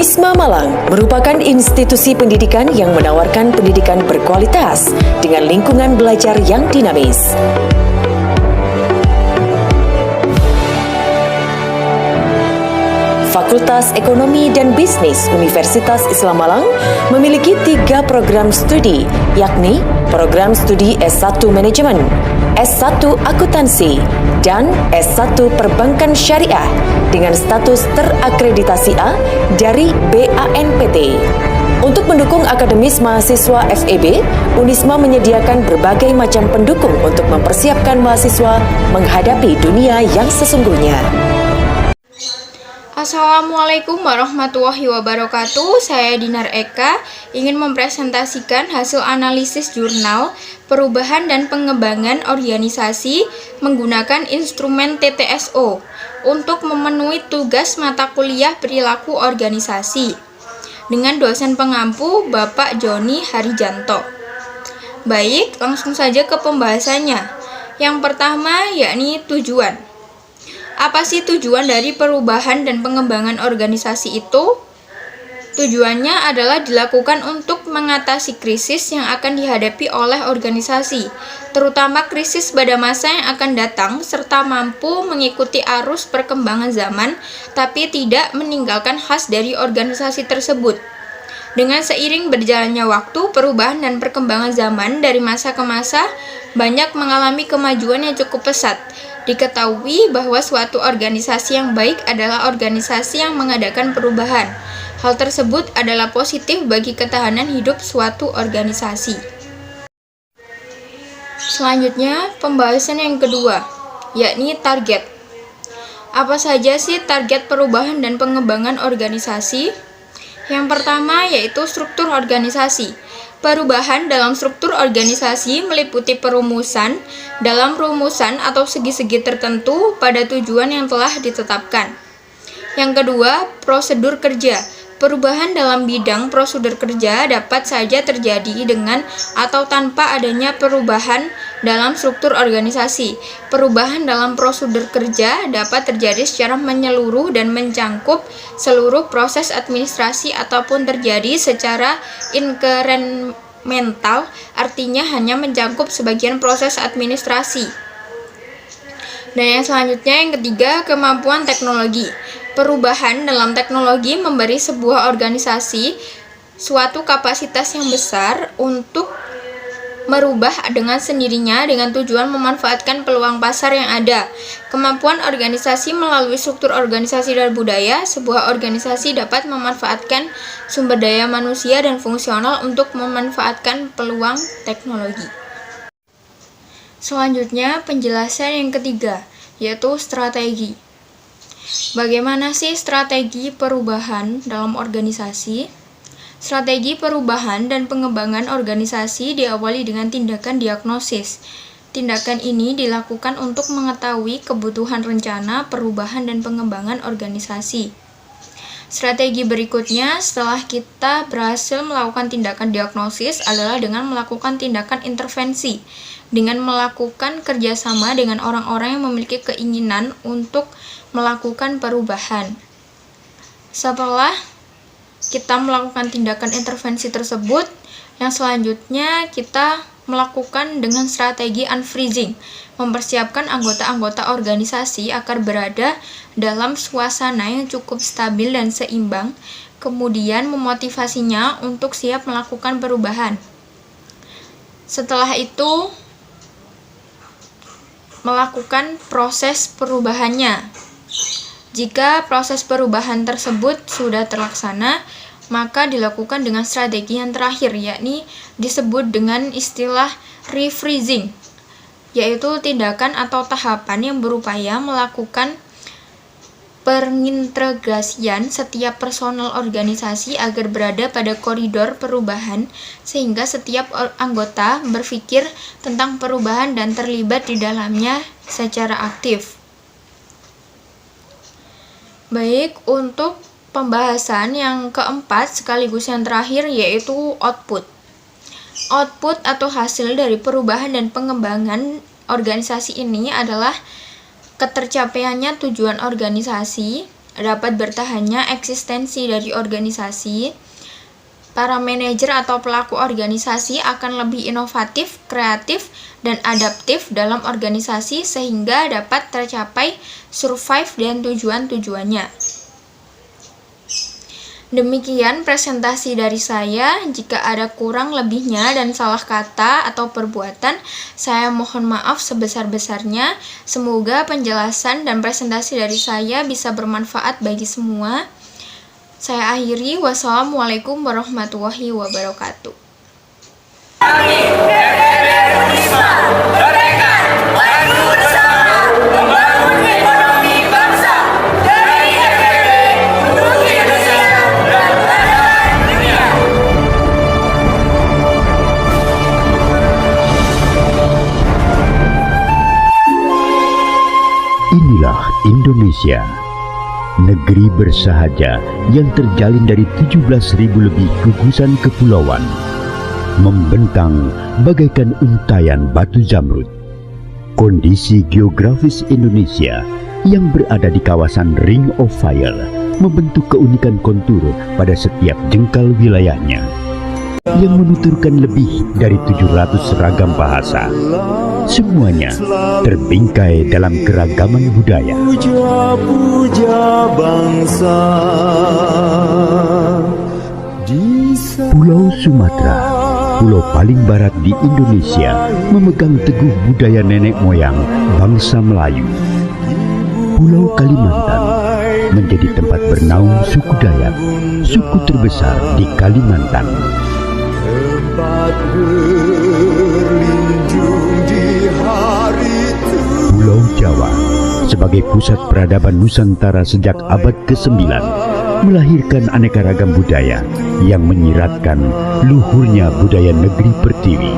Wisma Malang merupakan institusi pendidikan yang menawarkan pendidikan berkualitas dengan lingkungan belajar yang dinamis. Fakultas Ekonomi dan Bisnis Universitas Islam Malang memiliki 3 program studi, yakni program studi S1 Manajemen, S1 Akuntansi, dan S1 Perbankan Syariah dengan status terakreditasi A dari BANPT. Untuk mendukung akademis mahasiswa FEB, Unisma menyediakan berbagai macam pendukung untuk mempersiapkan mahasiswa menghadapi dunia yang sesungguhnya. Assalamualaikum warahmatullahi wabarakatuh. Saya Dinar Eka ingin mempresentasikan hasil analisis jurnal perubahan dan pengembangan organisasi menggunakan instrumen TTSO untuk memenuhi tugas mata kuliah perilaku organisasi dengan dosen pengampu Bapak Joni Harijanto. Baik, langsung saja ke pembahasannya. Yang pertama yakni tujuan. Apa sih tujuan dari perubahan dan pengembangan organisasi itu? Tujuannya adalah dilakukan untuk mengatasi krisis yang akan dihadapi oleh organisasi, terutama krisis pada masa yang akan datang, serta mampu mengikuti arus perkembangan zaman, tapi tidak meninggalkan khas dari organisasi tersebut. Dengan seiring berjalannya waktu, perubahan dan perkembangan zaman dari masa ke masa banyak mengalami kemajuan yang cukup pesat. Diketahui bahwa suatu organisasi yang baik adalah organisasi yang mengadakan perubahan. Hal tersebut adalah positif bagi ketahanan hidup suatu organisasi. Selanjutnya, pembahasan yang kedua, yakni target. Apa saja sih target perubahan dan pengembangan organisasi? Yang pertama yaitu struktur organisasi. Perubahan dalam struktur organisasi meliputi perumusan dalam rumusan atau segi-segi tertentu pada tujuan yang telah ditetapkan. Yang kedua, prosedur kerja. Perubahan dalam bidang prosedur kerja dapat saja terjadi dengan atau tanpa adanya perubahan dalam struktur organisasi. Perubahan dalam prosedur kerja dapat terjadi secara menyeluruh dan mencangkup seluruh proses administrasi ataupun terjadi secara inkremental, artinya hanya mencangkup sebagian proses administrasi. Dan yang selanjutnya, yang ketiga, kemampuan teknologi. Perubahan dalam teknologi memberi sebuah organisasi suatu kapasitas yang besar untuk merubah dengan sendirinya dengan tujuan memanfaatkan peluang pasar yang ada. Kemampuan organisasi melalui struktur organisasi dan budaya, sebuah organisasi dapat memanfaatkan sumber daya manusia dan fungsional untuk memanfaatkan peluang teknologi. Selanjutnya, penjelasan yang ketiga, yaitu strategi. Bagaimana sih strategi perubahan dalam organisasi? Strategi perubahan dan pengembangan organisasi diawali dengan tindakan diagnosis. Tindakan ini dilakukan untuk mengetahui kebutuhan rencana perubahan dan pengembangan organisasi. Strategi berikutnya setelah kita berhasil melakukan tindakan diagnosis adalah dengan melakukan tindakan intervensi, dengan melakukan kerjasama dengan orang-orang yang memiliki keinginan untuk melakukan perubahan. Setelah kita melakukan tindakan intervensi tersebut, yang selanjutnya kita melakukan dengan strategi unfreezing, mempersiapkan anggota-anggota organisasi agar berada dalam suasana yang cukup stabil dan seimbang, kemudian memotivasinya untuk siap melakukan perubahan. Setelah itu, melakukan proses perubahannya. Jika proses perubahan tersebut sudah terlaksana, maka dilakukan dengan strategi yang terakhir, yakni disebut dengan istilah refreezing, yaitu tindakan atau tahapan yang berupaya melakukan pengintegrasian setiap personel organisasi agar berada pada koridor perubahan, sehingga setiap anggota berpikir tentang perubahan dan terlibat di dalamnya secara aktif. Baik, untuk pembahasan yang keempat sekaligus yang terakhir yaitu output. Output atau hasil dari perubahan dan pengembangan organisasi ini adalah ketercapaiannya tujuan organisasi dapat bertahannya eksistensi dari organisasi, para manajer atau pelaku organisasi akan lebih inovatif, kreatif, dan adaptif dalam organisasi sehingga dapat tercapai survive dan tujuan-tujuannya. Demikian presentasi dari saya. Jika ada kurang lebihnya dan salah kata atau perbuatan, saya mohon maaf sebesar-besarnya. Semoga penjelasan dan presentasi dari saya bisa bermanfaat bagi semua. Saya akhiri. Wassalamualaikum warahmatullahi wabarakatuh. Inilah Indonesia, negeri bersahaja yang terjalin dari 17.000 lebih gugusan kepulauan, membentang bagaikan untayan batu zamrud. Kondisi geografis Indonesia yang berada di kawasan Ring of Fire membentuk keunikan kontur pada setiap jengkal wilayahnya, yang menuturkan lebih dari 700 ragam bahasa. Semuanya terbingkai dalam keragaman budaya. Puja bangsa. Pulau Sumatera, pulau paling barat di Indonesia, memegang teguh budaya nenek moyang bangsa Melayu. Pulau Kalimantan menjadi tempat bernaung suku Dayak, suku terbesar di Kalimantan. Tempat berlindung di hari tua. Pulau Jawa sebagai pusat peradaban Nusantara sejak abad ke-9 melahirkan aneka ragam budaya yang menyiratkan luhurnya budaya negeri pertiwi.